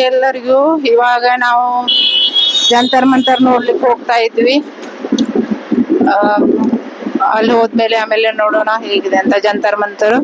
ಎಲ್ಲರಿಗೂ. ಇವಾಗ ನಾವು ಜಂತರ್ ಮಂತರ್ ನೋಡ್ಲಿಕ್ಕೆ ಹೋಗ್ತಾ ಇದ್ವಿ. ಅಲ್ಲಿ ಹೋದ್ಮೇಲೆ ಆಮೇಲೆ ನೋಡೋಣ ಹೇಗಿದೆ ಅಂತ ಜಂತರ್ ಮಂತರ್.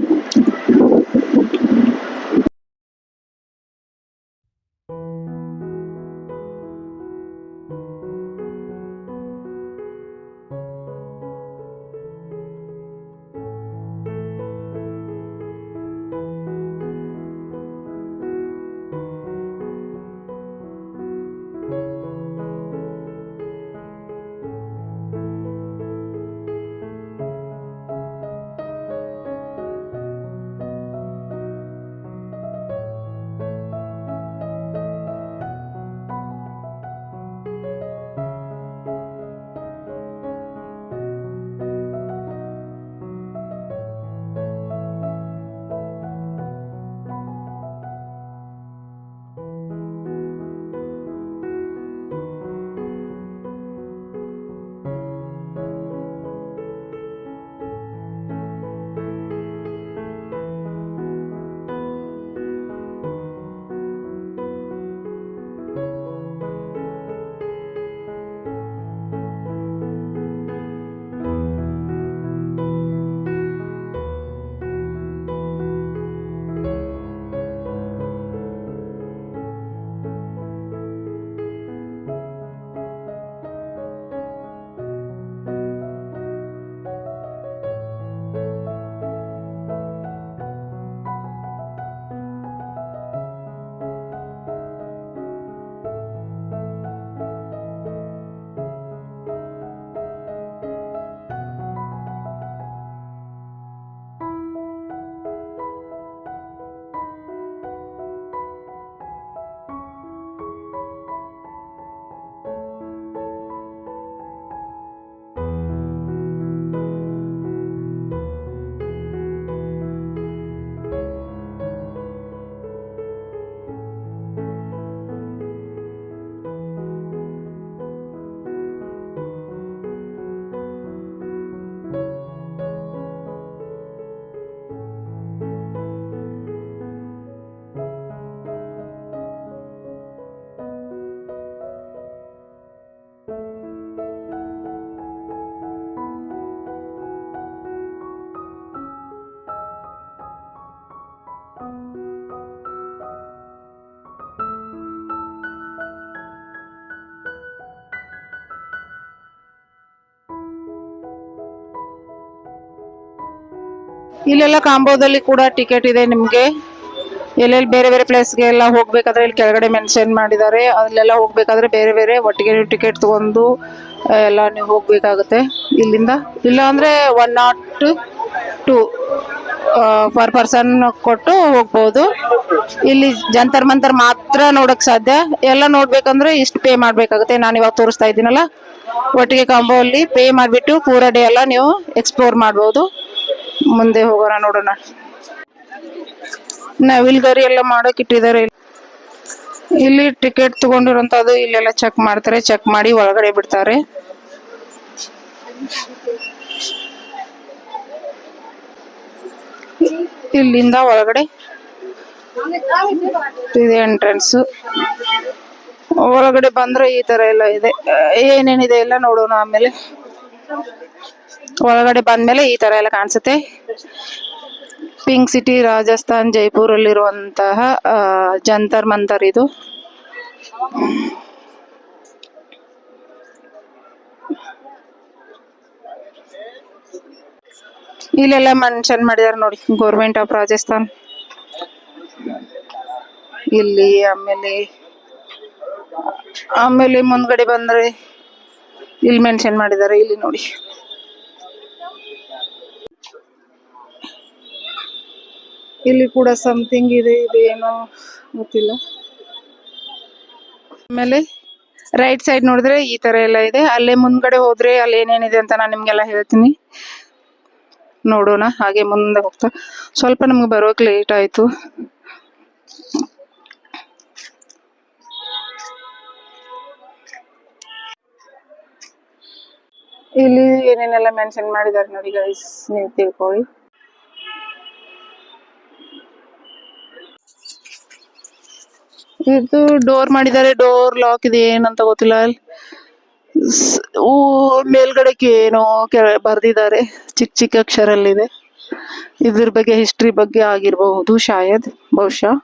ಇಲ್ಲೆಲ್ಲ ಕಾಂಬೋದಲ್ಲಿ ಕೂಡ ಟಿಕೆಟ್ ಇದೆ ನಿಮ್ಗೆ. ಎಲ್ಲೆಲ್ಲಿ ಬೇರೆ ಬೇರೆ ಪ್ಲೇಸ್ಗೆ ಎಲ್ಲ ಹೋಗ್ಬೇಕಾದ್ರೆ ಇಲ್ಲಿ ಕೆಳಗಡೆ ಮೆನ್ಷನ್ ಮಾಡಿದ್ದಾರೆ. ಅಲ್ಲೆಲ್ಲ ಹೋಗ್ಬೇಕಾದ್ರೆ ಬೇರೆ ಬೇರೆ ಒಟ್ಟಿಗೆ ನೀವು ಟಿಕೆಟ್ ತಗೊಂಡು ಎಲ್ಲ ನೀವು ಹೋಗ್ಬೇಕಾಗುತ್ತೆ ಇಲ್ಲಿಂದ. ಇಲ್ಲ ಅಂದ್ರೆ 102 ಪರ್ ಪರ್ಸನ್ ಕೊಟ್ಟು ಹೋಗ್ಬೋದು. ಇಲ್ಲಿ ಜಂತರ್ ಮಂತರ್ ಮಾತ್ರ ನೋಡಕ್ ಸಾಧ್ಯ. ಎಲ್ಲ ನೋಡ್ಬೇಕಂದ್ರೆ ಇಷ್ಟು ಪೇ ಮಾಡ್ಬೇಕಾಗುತ್ತೆ. ನಾನು ಇವಾಗ ತೋರಿಸ್ತಾ ಇದ್ದೀನಲ್ಲ, ಒಟ್ಟಿಗೆ ಕಾಂಬೋ ಅಲ್ಲಿ ಪೇ ಮಾಡಿಬಿಟ್ಟು ಪೂರ ಡೇ ಎಲ್ಲ ನೀವು ಎಕ್ಸ್ಪ್ಲೋರ್ ಮಾಡ್ಬೋದು. ಮುಂದೆ ಹೋಗೋಣ, ನೋಡೋಣ. ನವಿಲ್ಗರಿ ಎಲ್ಲ ಮಾಡಕ್ ಇಟ್ಟಿದ್ದಾರೆ. ಇಲ್ಲಿ ಟಿಕೆಟ್ ತಗೊಂಡಿರೋಂಥದ್ದು ಇಲ್ಲೆಲ್ಲ ಚೆಕ್ ಮಾಡ್ತಾರೆ. ಚೆಕ್ ಮಾಡಿ ಒಳಗಡೆ ಬಿಡ್ತಾರೆ. ಇಲ್ಲಿಂದ ಒಳಗಡೆ ಇದೆ ಎಂಟ್ರೆನ್ಸ್. ಒಳಗಡೆ ಬಂದ್ರೆ ಈ ತರ ಎಲ್ಲ ಇದೆ. ಏನೇನಿದೆ ಎಲ್ಲ ನೋಡೋಣ ಆಮೇಲೆ. ಒಳಗಡೆ ಬಂದ್ಮೇಲೆ ಈ ತರ ಎಲ್ಲ ಕಾಣಿಸುತ್ತೆ. ಪಿಂಕ್ ಸಿಟಿ, ರಾಜಸ್ಥಾನ್, ಜೈಪುರ್ ಅಲ್ಲಿರುವಂತಹ ಜಂತರ್ ಮಂತರ್ ಇದು. ಇಲ್ಲೆಲ್ಲ ಮೆನ್ಷನ್ ಮಾಡಿದಾರೆ ನೋಡಿ, ಗೌರ್ಮೆಂಟ್ ಆಫ್ ರಾಜಸ್ಥಾನ್ ಇಲ್ಲಿ. ಆಮೇಲೆ ಮುಂದ್ಗಡೆ ಬಂದ್ರೆ ಇಲ್ಲಿ ಮೆನ್ಷನ್ ಮಾಡಿದ್ದಾರೆ. ಇಲ್ಲಿ ನೋಡಿ, ಇಲ್ಲಿ ಕೂಡ ಸಮಥಿಂಗ್ ಇದೆ. ಇದೇನೋ ಗೊತ್ತಿಲ್ಲ. ಆಮೇಲೆ ರೈಟ್ ಸೈಡ್ ನೋಡಿದ್ರೆ ಈ ತರ ಎಲ್ಲ ಇದೆ. ಅಲ್ಲೇ ಮುಂದ್ಗಡೆ ಹೋದ್ರೆ ಅಲ್ಲಿ ಏನೇನಿದೆ ಅಂತ ನಾನು ನಿಮ್ಗೆಲ್ಲ ಹೇಳ್ತೀನಿ, ನೋಡೋಣ. ಹಾಗೆ ಮುಂದೆ ಹೋಗ್ತಾ ಸ್ವಲ್ಪ ನಮ್ಗೆ ಬರೋಕ್ ಲೇಟ್ ಆಯ್ತು. ಇಲ್ಲಿ ಏನೇನೆಲ್ಲ ಮೆನ್ಷನ್ ಮಾಡಿದ್ದಾರೆ ನೋಡಿ ಗೈಸ್, ನೀವು ತಿಳ್ಕೊಳ್ಳಿ. ಇದು ಡೋರ್ ಮಾಡಿದ್ದಾರೆ, ಡೋರ್ ಲಾಕ್ ಇದೆ, ಏನಂತ ಗೊತ್ತಿಲ್ಲ. ಮೇಲ್ಗಡೆಗೆ ಏನೋ ಬರ್ದಿದ್ದಾರೆ, ಚಿಕ್ಕ ಚಿಕ್ಕ ಅಕ್ಷರಲ್ಲಿದೆ. ಇದ್ರ ಬಗ್ಗೆ ಹಿಸ್ಟ್ರಿ ಬಗ್ಗೆ ಆಗಿರಬಹುದು ಶಾಯದ್, ಬಹುಶಃ.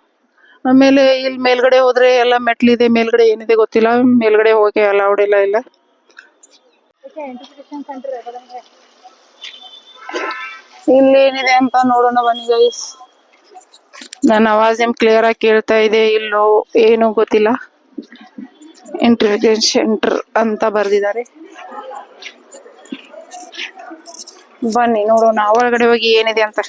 ಆಮೇಲೆ ಇಲ್ಲಿ ಮೇಲ್ಗಡೆ ಹೋದ್ರೆ ಎಲ್ಲ ಮೆಟ್ಲಿದೆ, ಮೇಲ್ಗಡೆ ಏನಿದೆ ಗೊತ್ತಿಲ್ಲ. ಮೇಲ್ಗಡೆ ಹೋಗಿ ಅಲೌಡ್ ಇಲ್ಲ. ಇಲ್ಲಿ ಏನಿದೆ ಅಂತ ನೋಡೋಣ ಬನ್ನಿ ಗೈಸ್. ನನ್ನ ಆವಾಜ್ ನಿಮ್ ಕ್ಲಿಯರ್ ಆಗಿ ಕೇಳ್ತಾ ಇದೆ ಇಲ್ಲೋ ಏನು ಗೊತ್ತಿಲ್ಲ. ಇಂಟರ್ವ್ಯೂ ಸೆಂಟರ್ ಅಂತ ಬರ್ದಿದ್ದಾರೆ. ಬನ್ನಿ ನೋಡೋಣ ಒಳಗಡೆ ಹೋಗಿ ಏನಿದೆ ಅಂತ.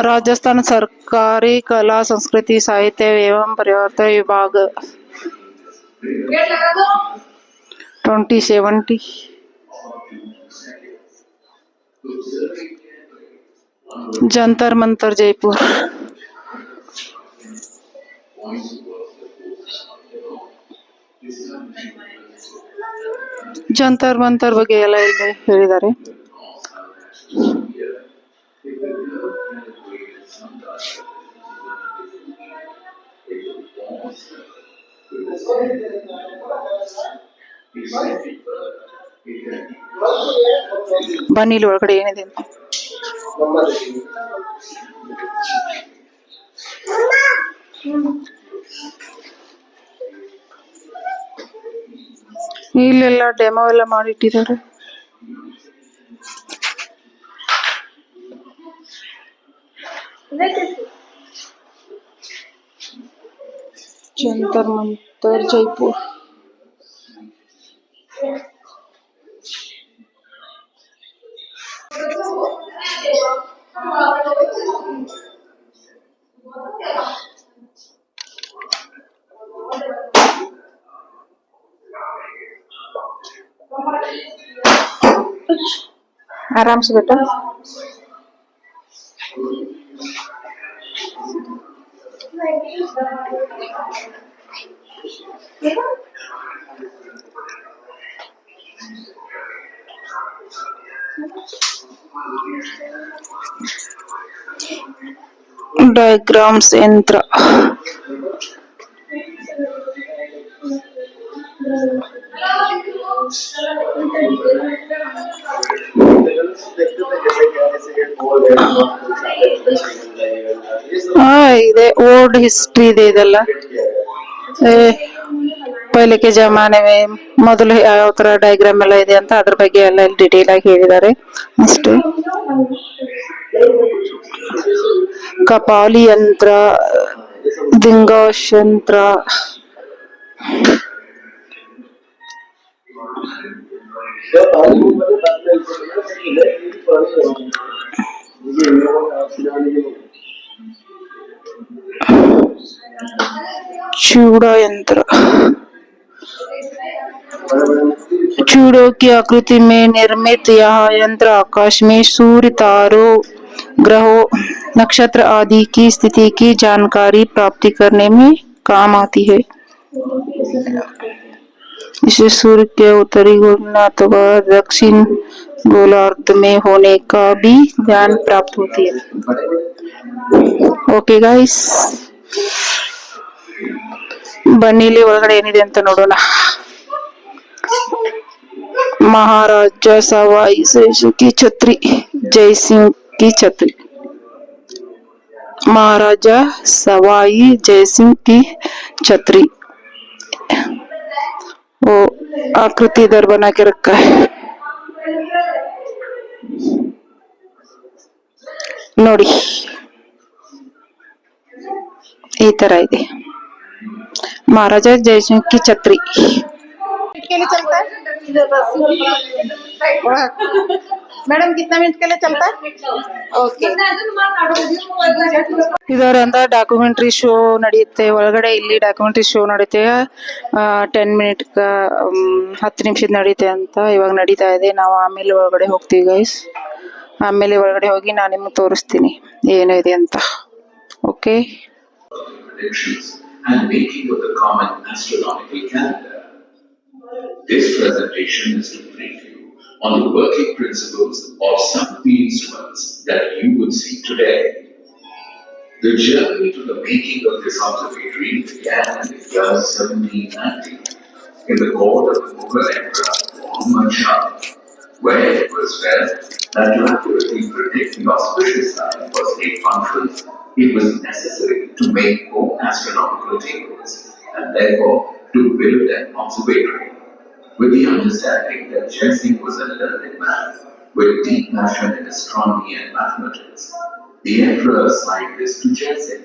राजस्थान सरकारी कला संस्कृति साहित्य एवं परिवर्तन विभाग 2070 जंतर मंतर जयपुर. ಜಂತರ್ ಮಂತರ್ ಬಗ್ಗೆ ಎಲ್ಲ ಇಲ್ಲಿ ಹೇಳಿದ್ದಾರೆ. ಬನ್ನಿ ಇಲ್ಲಿ ಒಳಗಡೆ ಏನಿದೆ ಅಂತ. ಇಲ್ಲೆಲ್ಲ ಡೆಮೋ ಎಲ್ಲ ಮಾಡಿಟ್ಟಿದ್ದಾರೆ. ಜಂತರ್ ಮಂತರ್ ಜೈಪುರ್. आराम से बेटा. डायग्राम्स यंत्र. ಇದೆ ओल्ड हिस्ट्री ಇದೆ ಇದೆಲ್ಲ. पहले के जमाने में ಮೊದಲು ಯಾವ ತರ ಡಯಾಗ್ರಾಮ್ ಎಲ್ಲ ಇದೆ ಅಂತ ಅದ್ರ ಬಗ್ಗೆ ಎಲ್ಲ ಡಿಟೇಲ್ ಆಗಿ ಹೇಳಿದ್ದಾರೆ ಅಷ್ಟೇ. ಕಪಾಲಿ ಯಂತ್ರ, ದಿಂಗಾಶ್ ಯಂತ್ರ, चूड़ा यंत्र. चूड़ों की आकृति में निर्मित यह यंत्र आकाश में सूर्य, तारों, ग्रहों, नक्षत्र आदि की स्थिति की जानकारी प्राप्ति करने में काम आती है. इसे सूर्य के उत्तरी गोलार्ध अथवा दक्षिण गोलार्ध में होने का भी ज्ञान प्राप्त होती है. ओके गाइस, ಬನ್ನಿ ಇಲ್ಲಿ ಒಳಗಡೆ ಏನಿದೆ ಅಂತ ನೋಡೋಣ. महाराजा सवाई जयसिंह की छतरी. जयसिंह की छतरी. महाराजा सवाई जयसिंह की छतरी. वो आकृति इधर बना के रखा है ನೋಡಿ, ಈ ತರ ಇದೆ. महाराजा जयसिंह की छतरी. के लिए चलता है मैडम, कितना मिनट के लिए चलता है? ओके. ಇದರಿಂದ ಡಾಕ್ಯುಮೆಂಟ್ರಿ ಶೋ ನಡೆಯುತ್ತೆ ಒಳಗಡೆ. ಇಲ್ಲಿ ಡಾಕ್ಯುಮೆಂಟ್ರಿ ಶೋ ನಡೆಯುತ್ತೆ 10 ಮಿನಿಟ್ 10 ನಿಮಿಷದ ನಡೆಯುತ್ತೆ ಅಂತ ಇವಾಗ ನಡೀತಾ ಇದೆ. ನಾವು ಆಮೇಲೆ ಒಳಗಡೆ ಹೋಗ್ತೀವಿ ಗೈಸ್. ಆಮೇಲೆ ಒಳಗಡೆ ಹೋಗಿ ನಾನು ನಿಮ್ಗೆ ತೋರಿಸ್ತೀನಿ ಏನು ಇದೆ ಅಂತ. Okay. and making of the common astronomical calendar. This presentation is to brief you on the working principles of some of the instruments that you would see today. The journey to the making of this observatory began in the year 1790 in the court of the Mughal Emperor Muhammad Shah, where it was felt that to accurately predict the auspicious time for state functions, it was necessary to make more astronomical tables and therefore to build an observatory. With the understanding that Jessing was a learned man with deep passion in astronomy and mathematics, the emperor assigned this to Jessing.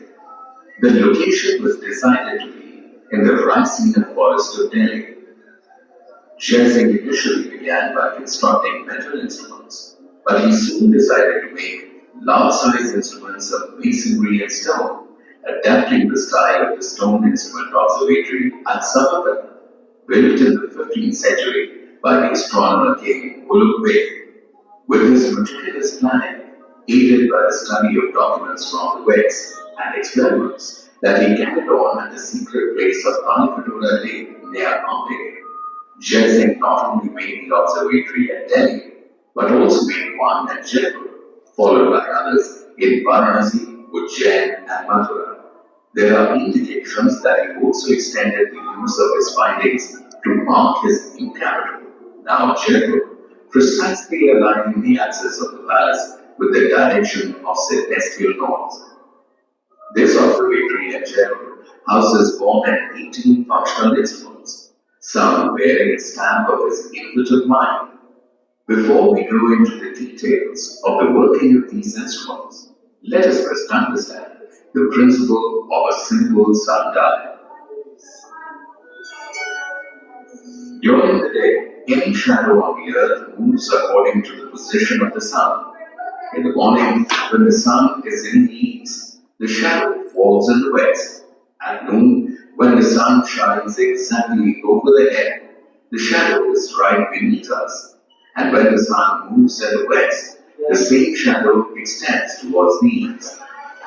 The location was decided to be in the Raisina forest of Delhi. Jessing initially began by constructing metal instruments, but he soon decided to make large-sized instruments of masonry and stone, adapting the style of the stone instrument observatory at Samarkand, built in the 15th century by the astronomer King Ulugh Beg. With his meticulous planning, aided by the study of documents from the West and experiments that he carried on at the secret place of Talkatola Lake near Bombay, Jessing not only made the observatory at Delhi, but also made one at Jaipur, followed by others in Varanasi, Ujjain, and Mathura. There are indications that he also extended the use of his findings to mark his new capital, now Jaipur, precisely aligning the axis of the palace with the direction of celestial north. This observatory at Jaipur houses more than 18 functional instruments, some bearing a stamp of his innovative mind. Before we go into the details of the working of these instruments, let us first understand the principle of a simple sundial. During the day, any shadow on the earth moves according to the position of the sun. In the morning, when the sun is in the east, the shadow falls in the west. At noon, when the sun shines exactly over the head, the shadow is right beneath us. And when the sun moves in the west, the same shadow extends towards the east.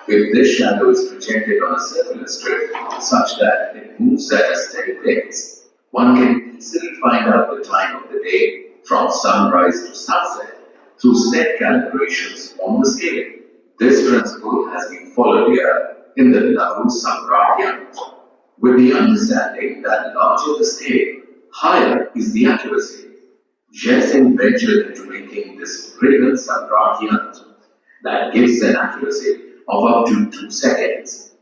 If this shadow is projected on a circular strip such that it moves at a steady pace, one can easily find out the time of the day from sunrise to sunset through set calibrations on the scale. This principle has been followed here in the Lahu Samrat Yantra, with the understanding that larger the scale, higher is the accuracy. Jessing ventured into making this brilliant Samrat Yantra that gives an accuracy of up to 2 seconds.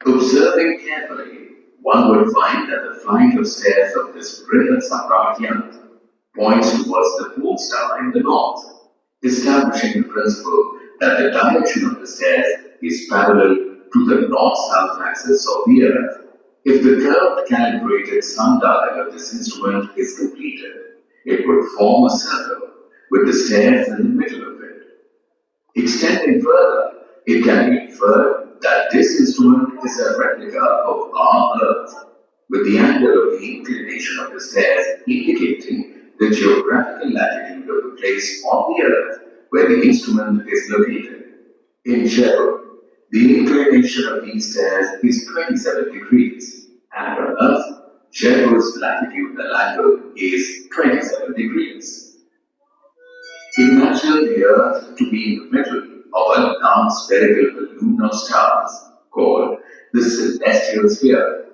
Observing carefully, one would find that the flight of stairs of this brilliant Samrat Yantra points towards the pole star in the north, establishing the principle that the direction of the stairs is parallel to the north-south axis of the earth. If the curved calibrated sundial of this instrument is completed, it would form a circle with the stairs in the middle of it. Extending further, it can be inferred that this instrument is a replica of our Earth, with the angle of the inclination of the stairs indicating the geographical latitude of the place on the Earth where the instrument is located. In Jaipur, the inclination of these stairs is 27 degrees, and on Earth, Jaipur's latitudinal angle is 27 degrees. Imagine the Earth to be in the middle of a large spherical balloon of stars called the celestial sphere.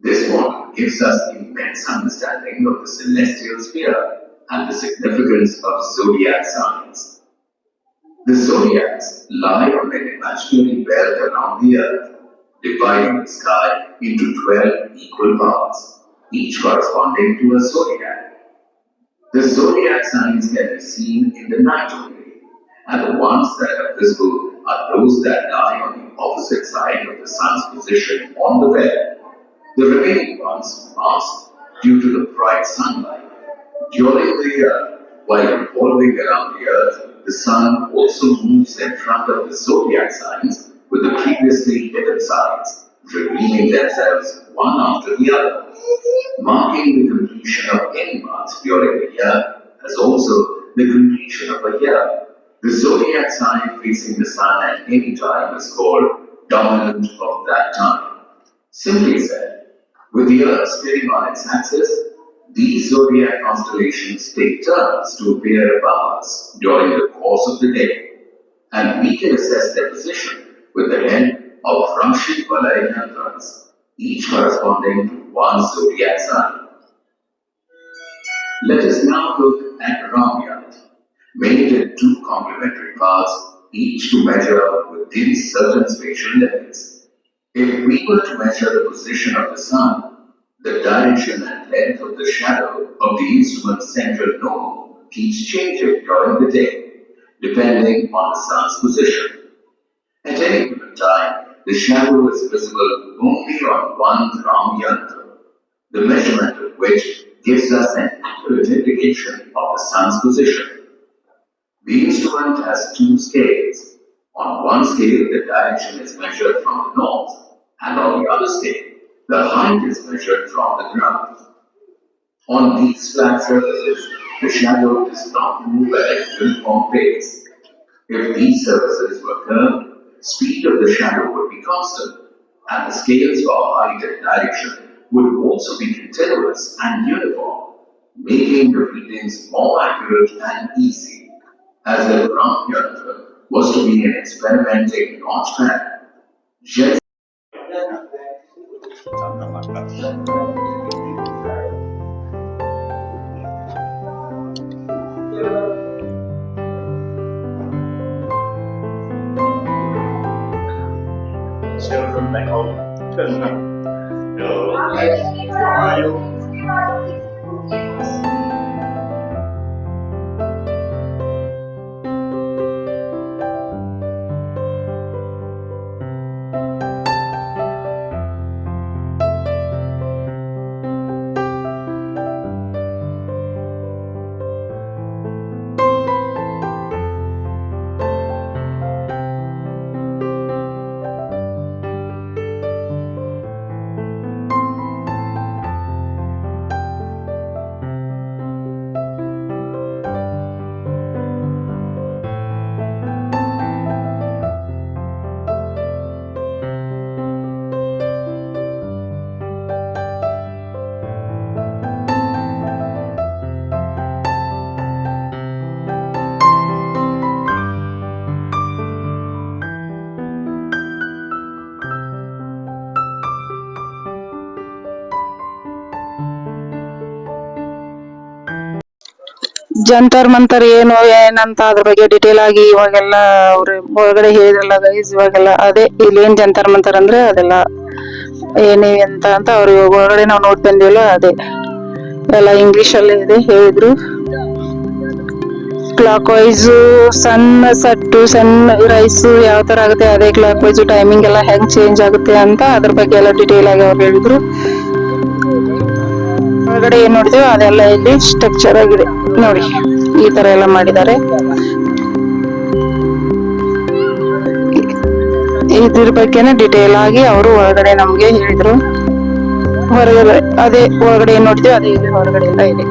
This model gives us immense understanding of the celestial sphere and the significance of zodiac signs. The zodiacs lie on an imaginary belt around the earth, dividing the sky into 12 equal parts, each corresponding to a zodiac. The zodiac signs can be seen in the night only, and the ones that are visible are those that lie on the opposite side of the sun's position on the belt. The remaining ones masked due to the bright sunlight. During the year, while revolving around the earth, the sun also moves in front of the zodiac signs with the previously hidden signs, revealing themselves one after the other. Marking the completion of any month during the year as also the completion of a year. The zodiac sign facing the sun at any time is called dominant of that time. Simply said, with the Earth spinning on its axis, these zodiac constellations take turns to appear above us during the course of the day, and we can assess their position with the help of Rashi Valaya yantras, each corresponding to one zodiac sign. Let us now look at Ramyat, made in two complementary parts, each to measure within certain spatial limits. If we were to measure the position of the sun, the direction and length of the shadow of the instrument's central node keeps changing during the day, depending on the sun's position. At any given time, the shadow is visible only on one Ram Yantra, the measurement of which gives us an accurate indication of the sun's position. The instrument has two scales. On one scale, the direction is measured from the north, and on the other scale, the height is measured from the ground. On these flat surfaces, the shadow does not move at a uniform pace. If these surfaces were curved, speed of the shadow would be constant, and the scales for height and direction would also be continuous and uniform, making the readings more accurate and easy. As the Ram Yantra was to be an experimenting launchpad, Jet children back home. Rồi. Jantar Mantar ಏನು ಏನಂತ ಅದ್ರ ಬಗ್ಗೆ detail ಆಗಿ ಇವಾಗೆಲ್ಲ ಅವ್ರು ಒಳಗಡೆ ಹೇಳಿದ್ರಲ್ಲ guys, ಇವಾಗೆಲ್ಲ ಅದೇ ಇಲ್ಲಿ ಏನ್ ಜಂತರ್ ಮಂತರ್ ಅಂದ್ರೆ ಅದೆಲ್ಲ ಏನೇ ಅಂತ ಅವ್ರು ಇವಾಗ ಒಳಗಡೆ ನಾವು ನೋಡ್ ಬಂದಿವಲ್ಲ ಅದೇ ಎಲ್ಲ ಇಂಗ್ಲಿಷ್ ಅಲ್ಲೇ ಇದೆ ಹೇಳಿದ್ರು. ಕ್ಲಾಕ್ ವೈಸ್ ಸನ್ ಸೆಟ್ ಸನ್ ರೈಸ್ ಯಾವ ತರ ಆಗುತ್ತೆ, ಅದೇ ಕ್ಲಾಕ್ ವೈಸ್ ಟೈಮಿಂಗ್ ಎಲ್ಲ ಹೆಂಗ್ ಚೇಂಜ್ ಆಗುತ್ತೆ ಅಂತ ಅದ್ರ ಬಗ್ಗೆ ಎಲ್ಲ ಡಿಟೇಲ್ ಆಗಿ ಅವ್ರು ಹೇಳಿದ್ರು. ಒಳಗಡೆ ಏನ್ ನೋಡಿದೆವು ಅದೆಲ್ಲ ಇಲ್ಲಿ ಸ್ಟ್ರಕ್ಚರ್ ಆಗಿದೆ ನೋಡಿ, ಈ ತರ ಎಲ್ಲ ಮಾಡಿದ್ದಾರೆ. ಇದ್ರ ಬಗ್ಗೆನೇ ಡಿಟೇಲ್ ಆಗಿ ಅವರು ಒಳಗಡೆ ನಮ್ಗೆ ಹೇಳಿದ್ರು. ಹೊರಗಡೆ ಅದೇ ಒಳಗಡೆ ಏನ್ ನೋಡ್ತೀವಿ ಅದೇ ಇಲ್ಲಿ ಹೊರಗಡೆ ಎಲ್ಲ ಇದೆ.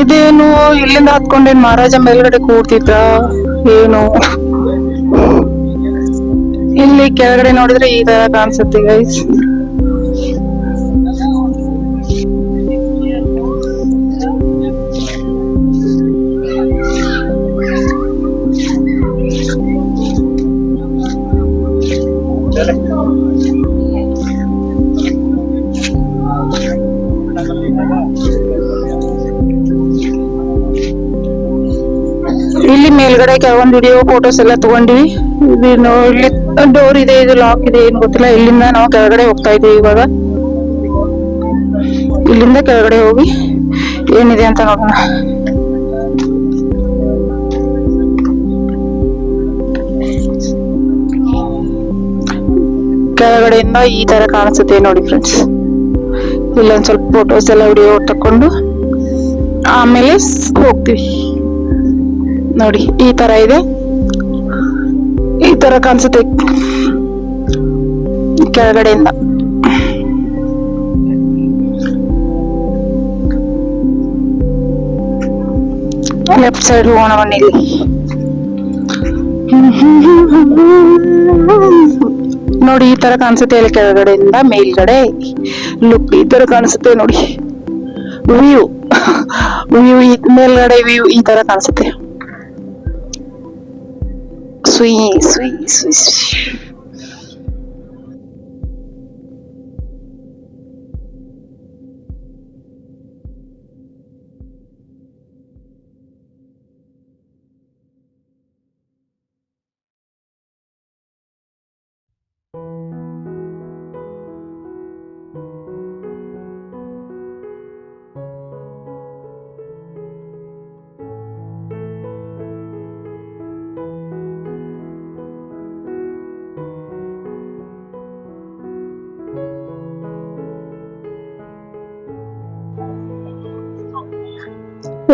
ಇದೇನು ಇಲ್ಲಿಂದ ಹತ್ಕೊಂಡೇನ್ ಮಹಾರಾಜ ಮೇಲ್ಗಡೆ ಕೂಡ್ತಿದ್ರ ಏನು? ಇಲ್ಲಿ ಕೆಳಗಡೆ ನೋಡಿದ್ರೆ ಈ ತರ ಕಾಣಿಸುತ್ತೆ ಗೈಸ್. ಇಲ್ಲಿ ಮೇಲ್ಗಡೆ ಕೆಲವೊಂದು ವಿಡಿಯೋ ಫೋಟೋಸ್ ಎಲ್ಲ ತಗೊಂಡಿವಿ. ಇದು ಇಲ್ಲಿ ಡೋರ್ ಇದೆ, ಇದು ಲಾಕ್ ಇದೆ, ಏನು ಗೊತ್ತಿಲ್ಲ. ಇಲ್ಲಿಂದ ನಾವು ಕೆಳಗಡೆ ಹೋಗ್ತಾ ಇದೀವಿ ಇವಾಗ. ಇಲ್ಲಿಂದ ಕೆಳಗಡೆ ಹೋಗಿ ಏನಿದೆ ಅಂತ ನೋಡೋಣ. ಕೆಳಗಡೆಯಿಂದ ಈ ತರ ಕಾಣಿಸುತ್ತೆ ನೋಡಿ ಫ್ರೆಂಡ್ಸ್. ಇಲ್ಲೊಂದ್ ಸ್ವಲ್ಪ ಫೋಟೋಸ್ ಎಲ್ಲ ವಿಡಿಯೋ ತಕೊಂಡು ಆಮೇಲೆ ಹೋಗ್ತೀವಿ. ನೋಡಿ ಈ ತರ ಇದೆ, ಈ ತರ ಕಾಣಿಸುತ್ತೆ ಕೆಳಗಡೆಯಿಂದ. ಲೆಫ್ಟ್ ಸೈಡ್ ಹೋಗೋಣ ಬನ್ನಿ. ನೋಡಿ ಈ ತರ ಕಾಣಿಸುತ್ತೆ ಇಲ್ಲಿ ಕೆಳಗಡೆಯಿಂದ ಮೇಲ್ಗಡೆ ಲುಕ್ ಈ ತರ ಕಾಣಿಸುತ್ತೆ ನೋಡಿ. ವ್ಯೂ ವ್ಯೂ ಮೇಲ್ಗಡೆ ವ್ಯೂ ಈ ತರ ಕಾಣಿಸುತ್ತೆ. ಸುಯ್ ಸುಯ್ ಸುಯ್ ಸುಯ್.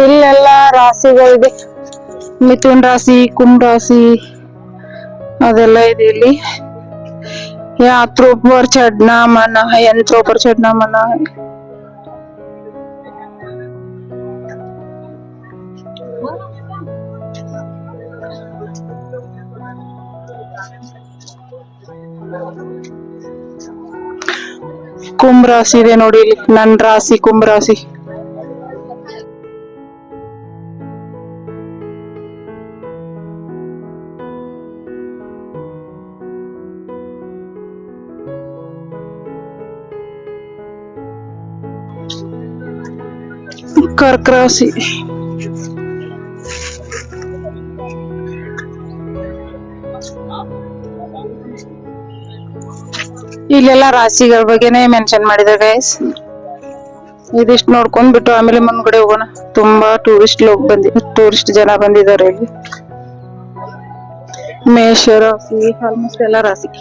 ಇಲ್ಲೆಲ್ಲ ರಾಶಿಗಳಿದೆ, ಮಿಥುನ್ ರಾಶಿ, ಕುಂಭ ರಾಶಿ ಅದೆಲ್ಲ ಇದೆ ಇಲ್ಲಿ. यात्रों पर चढ़ना मना है, यंत्रों पर चढ़ना मना है. ಕುಂಭ ರಾಶಿ ಇದೆ ನೋಡಿ ಇಲ್ಲಿ, ನನ್ ರಾಶಿ ಕುಂಭ ರಾಶಿ. कर्क राशि. ಇಲ್ಲೆಲ್ಲ ರಾಶಿಗಳ ಬಗ್ಗೆನೇ ಮೆನ್ಷನ್ ಮಾಡಿದ್ದಾರೆ ಗೈಸ್. ಇದಿಷ್ಟು ನೋಡ್ಕೊಂಡ್ಬಿಟ್ಟು ಆಮೇಲೆ ಮುಂದ್ಗಡೆ ಹೋಗೋಣ. ತುಂಬಾ ಟೂರಿಸ್ಟ್ ಜನ ಬಂದಿದ್ದಾರೆ ಇಲ್ಲಿ. ಮೇಷ ರಾಶಿ, ಆಲ್ಮೋಸ್ಟ್ ಎಲ್ಲ ರಾಶಿ.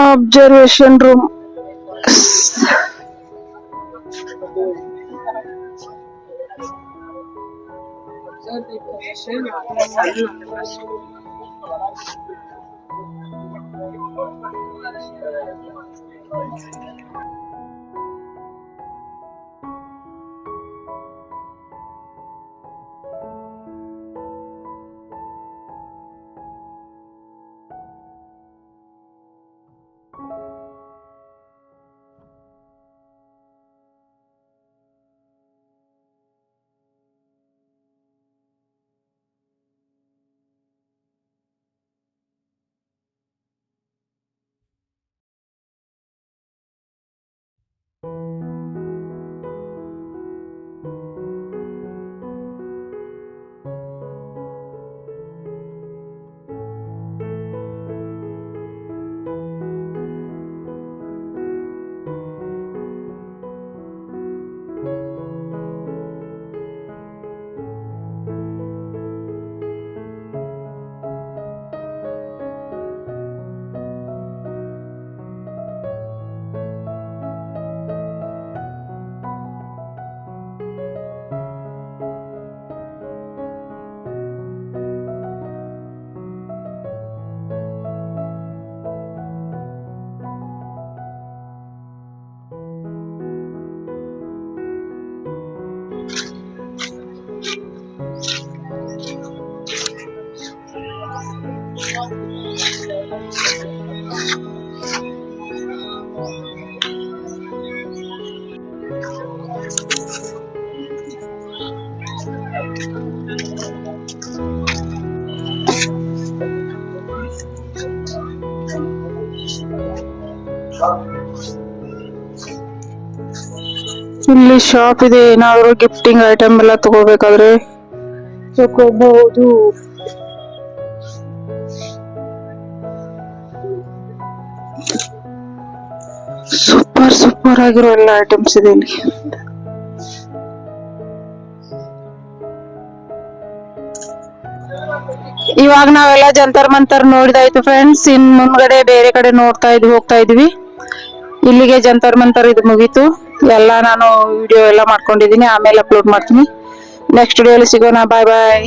Observation room. ಇಲ್ಲಿ ಶಾಪ್ ಇದೆ, ಏನಾದ್ರು ಗಿಫ್ಟಿಂಗ್ ಐಟಮ್ ಎಲ್ಲ ತಗೋಬೇಕಾದ್ರೆ ತಗೋಬಹುದು. ಸೂಪರ್ ಸೂಪರ್ ಆಗಿರೋ ಎಲ್ಲ ಐಟಮ್ಸ್ ಇದೆ ಇಲ್ಲಿ. ಇವಾಗ ನಾವೆಲ್ಲ ಜಂತರ್ ಮಂತರ್ ನೋಡಿದಾಯ್ತು ಫ್ರೆಂಡ್ಸ್. ಇನ್ ಮುಂದ್ಗಡೆ ಬೇರೆ ಕಡೆ ಹೋಗ್ತಾ ಇದೀವಿ. ಇಲ್ಲಿಗೆ ಜಂತರ್ ಮಂತರ್ ಇದು ಮುಗೀತು. ಎಲ್ಲ ನಾನು ವಿಡಿಯೋ ಎಲ್ಲ ಮಾಡ್ಕೊಂಡಿದೀನಿ, ಆಮೇಲೆ ಅಪ್ಲೋಡ್ ಮಾಡ್ತೀನಿ. ನೆಕ್ಸ್ಟ್ ವಿಡಿಯೋಲಿ ಸಿಗೋಣ. ಬಾಯ್ ಬಾಯ್.